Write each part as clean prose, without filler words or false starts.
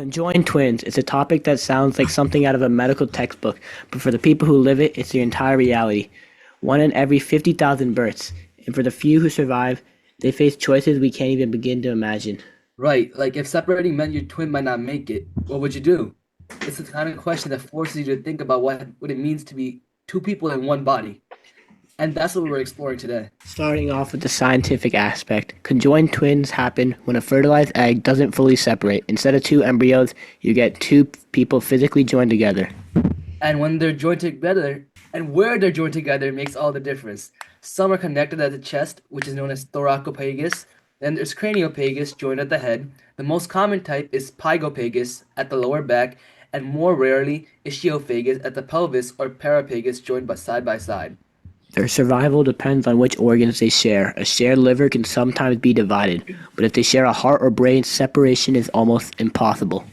Conjoined twins is a topic that sounds like something out of a medical textbook, but for the people who live it, it's their entire reality. One in every 50,000 births, and for the few who survive, they face choices we can't even begin to imagine. Right, like if separating meant your twin might not make it, what would you do? It's the kind of question that forces you to think about what it means to be two people in one body. And that's what we're exploring today. Starting off with the scientific aspect, conjoined twins happen when a fertilized egg doesn't fully separate. Instead of two embryos, you get two people physically joined together. And when they're joined together, and where they're joined together makes all the difference. Some are connected at the chest, which is known as thoracopagus. Then there's craniopagus, joined at the head. The most common type is pygopagus at the lower back, and more rarely, ischiopagus at the pelvis or parapagus joined by side. Their survival depends on which organs they share. A shared liver can sometimes be divided, but if they share a heart or brain, separation is almost impossible.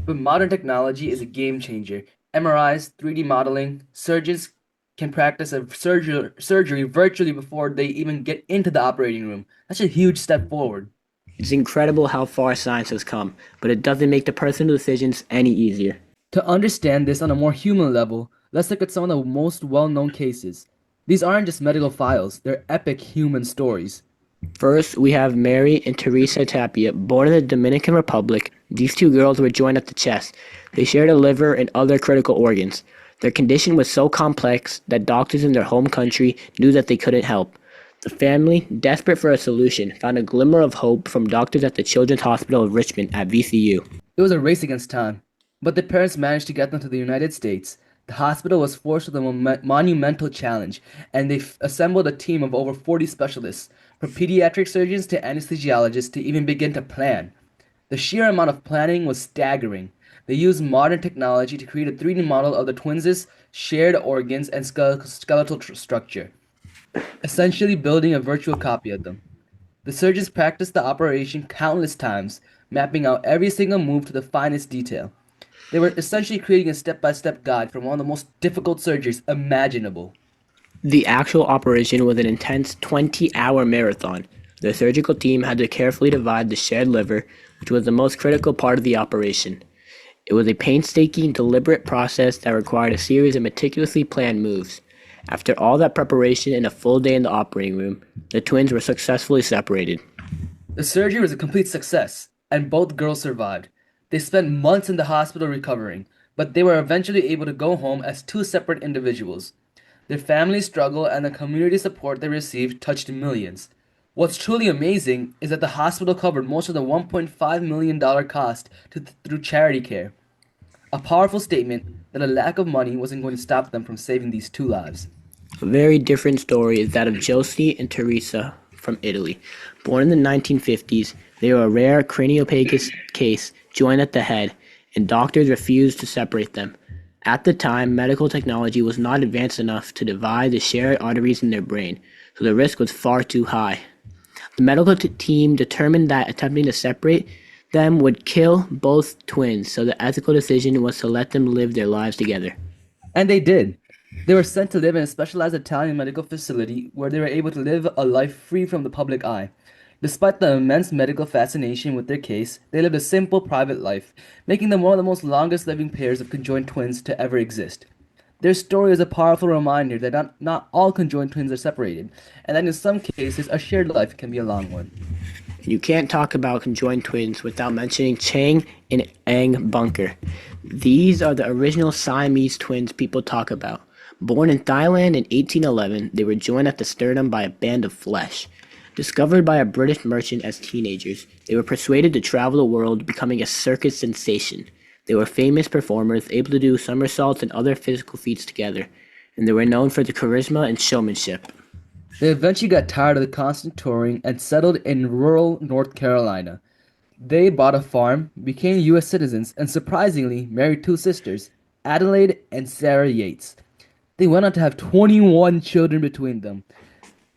But modern technology is a game changer. MRIs, 3D modeling, surgeons can practice a surgery virtually before they even get into the operating room. That's a huge step forward. It's incredible how far science has come, but it doesn't make the personal decisions any easier. To understand this on a more human level, let's look at some of the most well known cases. These aren't just medical files, they're epic human stories. First, we have Mary and Teresa Tapia, born in the Dominican Republic. These two girls were joined at the chest. They shared a liver and other critical organs. Their condition was so complex that doctors in their home country knew that they couldn't help. The family, desperate for a solution, found a glimmer of hope from doctors at the Children's Hospital of Richmond at VCU. It was a race against time, but the parents managed to get them to the United States. The hospital was forced with a monumental challenge, and they assembled a team of over 40 specialists, from pediatric surgeons to anesthesiologists, to even begin to plan. The sheer amount of planning was staggering. They used modern technology to create a 3D model of the twins' shared organs and skeletal structure, essentially building a virtual copy of them. The surgeons practiced the operation countless times, mapping out every single move to the finest detail. They were essentially creating a step-by-step guide for one of the most difficult surgeries imaginable. The actual operation was an intense 20-hour marathon. The surgical team had to carefully divide the shared liver, which was the most critical part of the operation. It was a painstaking, deliberate process that required a series of meticulously planned moves. After all that preparation and a full day in the operating room, the twins were successfully separated. The surgery was a complete success, and both girls survived. They spent months in the hospital recovering, but they were eventually able to go home as two separate individuals. Their family's struggle and the community support they received touched millions. What's truly amazing is that the hospital covered most of the $1.5 million cost through charity care. A powerful statement that a lack of money wasn't going to stop them from saving these two lives. A very different story is that of Josie and Teresa from Italy. Born in the 1950s, they were a rare craniopagus case joined at the head, and doctors refused to separate them. At the time, medical technology was not advanced enough to divide the shared arteries in their brain, so the risk was far too high. The medical team determined that attempting to separate them would kill both twins, so the ethical decision was to let them live their lives together. And they did. They were sent to live in a specialized Italian medical facility where they were able to live a life free from the public eye. Despite the immense medical fascination with their case, they lived a simple private life, making them one of the most longest living pairs of conjoined twins to ever exist. Their story is a powerful reminder that not all conjoined twins are separated, and that in some cases a shared life can be a long one. You can't talk about conjoined twins without mentioning Chang and Ang Bunker. These are the original Siamese twins people talk about. Born in Thailand in 1811, they were joined at the sternum by a band of flesh. Discovered by a British merchant as teenagers, they were persuaded to travel the world, becoming a circus sensation. They were famous performers, able to do somersaults and other physical feats together, and they were known for their charisma and showmanship. They eventually got tired of the constant touring and settled in rural North Carolina. They bought a farm, became U.S. citizens, and surprisingly married two sisters, Adelaide and Sarah Yates. They went on to have 21 children between them.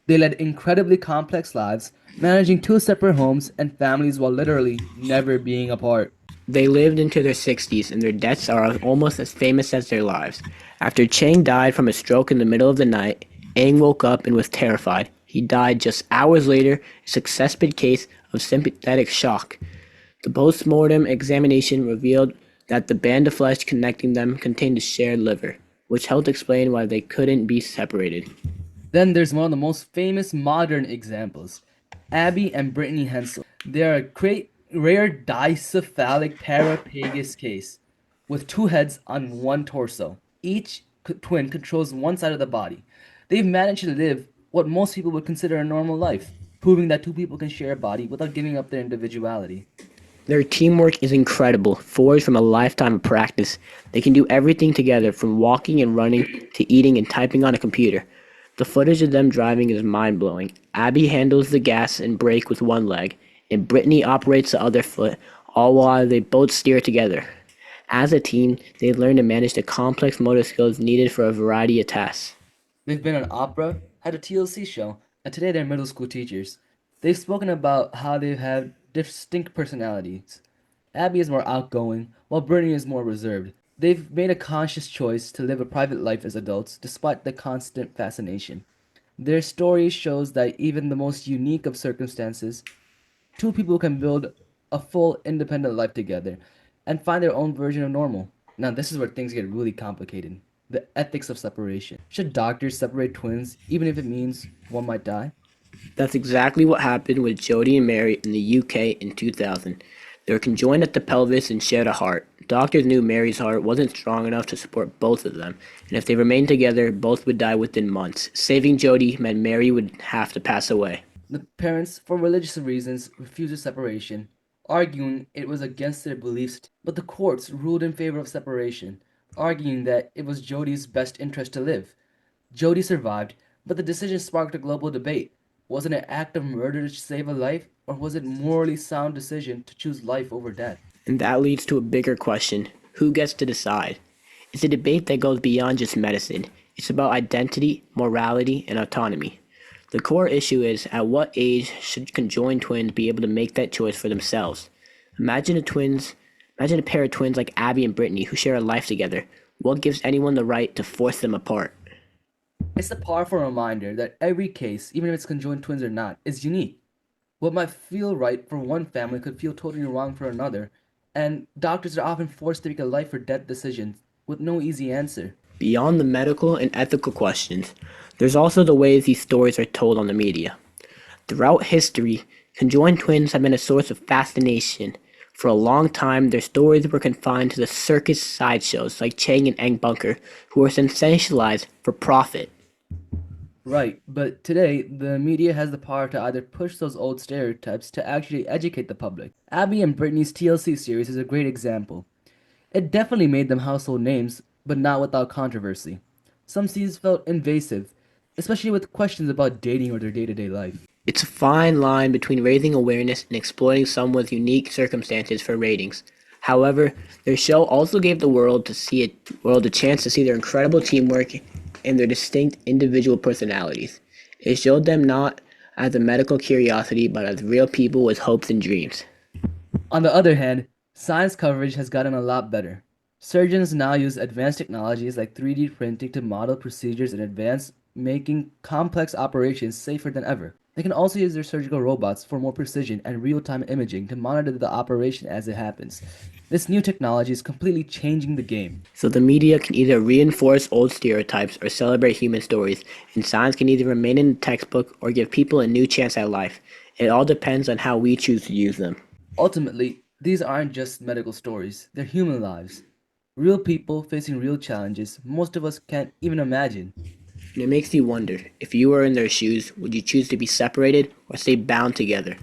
They led incredibly complex lives, managing two separate homes and families while literally never being apart. They lived into their 60s, and their deaths are almost as famous as their lives. After Chang died from a stroke in the middle of the night, Aang woke up and was terrified. He died just hours later, a suspected case of sympathetic shock. The post-mortem examination revealed that the band of flesh connecting them contained a shared liver, which helped explain why they couldn't be separated. Then there's one of the most famous modern examples, Abby and Brittany Hensel. They are a great rare dicephalic parapagus case with two heads on one torso. Each twin controls one side of the body. They've managed to live what most people would consider a normal life, proving that two people can share a body without giving up their individuality. Their teamwork is incredible, forged from a lifetime of practice. They can do everything together, from walking and running to eating and typing on a computer. The footage of them driving is mind-blowing. Abby handles the gas and brake with one leg, and Brittany operates the other foot, all while they both steer together. As a team, they learn to manage the complex motor skills needed for a variety of tasks. They've been on opera, had a TLC show, and today they're middle school teachers. They've spoken about how they have distinct personalities. Abby is more outgoing, while Brittany is more reserved. They've made a conscious choice to live a private life as adults, despite the constant fascination. Their story shows that even the most unique of circumstances, two people can build a full, independent life together and find their own version of normal. Now, this is where things get really complicated. The ethics of separation. Should doctors separate twins even if it means one might die? That's exactly what happened with Jodie and Mary in the UK in 2000. They were conjoined at the pelvis and shared a heart. Doctors knew Mary's heart wasn't strong enough to support both of them, and if they remained together, both would die within months. Saving Jodie meant Mary would have to pass away. The parents, for religious reasons, refused a separation, arguing it was against their beliefs. But the courts ruled in favor of separation, arguing that it was Jodie's best interest to live. Jodie survived, but the decision sparked a global debate. Was it an act of murder to save a life, or was it a morally sound decision to choose life over death? And that leads to a bigger question: who gets to decide? It's a debate that goes beyond just medicine. It's about identity, morality, and autonomy. The core issue is, at what age should conjoined twins be able to make that choice for themselves? Imagine a twins Imagine a pair of twins like Abby and Brittany who share a life together. What gives anyone the right to force them apart? It's a powerful reminder that every case, even if it's conjoined twins or not, is unique. What might feel right for one family could feel totally wrong for another, and doctors are often forced to make a life or death decision with no easy answer. Beyond the medical and ethical questions, there's also the ways these stories are told on the media. Throughout history, conjoined twins have been a source of fascination. For a long time, their stories were confined to the circus sideshows like Chang and Eng Bunker, who were sensationalized for profit. Right, but today, the media has the power to either push those old stereotypes to actually educate the public. Abby and Brittany's TLC series is a great example. It definitely made them household names, but not without controversy. Some scenes felt invasive, especially with questions about dating or their day to day life. It's a fine line between raising awareness and exploiting someone's unique circumstances for ratings. However, their show also gave the world a chance to see their incredible teamwork and their distinct individual personalities. It showed them not as a medical curiosity, but as real people with hopes and dreams. On the other hand, science coverage has gotten a lot better. Surgeons now use advanced technologies like 3D printing to model procedures in advance, making complex operations safer than ever. They can also use their surgical robots for more precision and real time imaging to monitor the operation as it happens. This new technology is completely changing the game. So the media can either reinforce old stereotypes or celebrate human stories, and science can either remain in the textbook or give people a new chance at life. It all depends on how we choose to use them. Ultimately, these aren't just medical stories, they're human lives. Real people facing real challenges most of us can't even imagine. And it makes you wonder, if you were in their shoes, would you choose to be separated or stay bound together?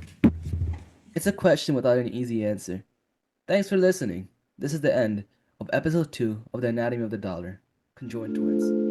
It's a question without an easy answer. Thanks for listening. This is the end of episode 2 of The Anatomy of the Dollar, Conjoined Twins.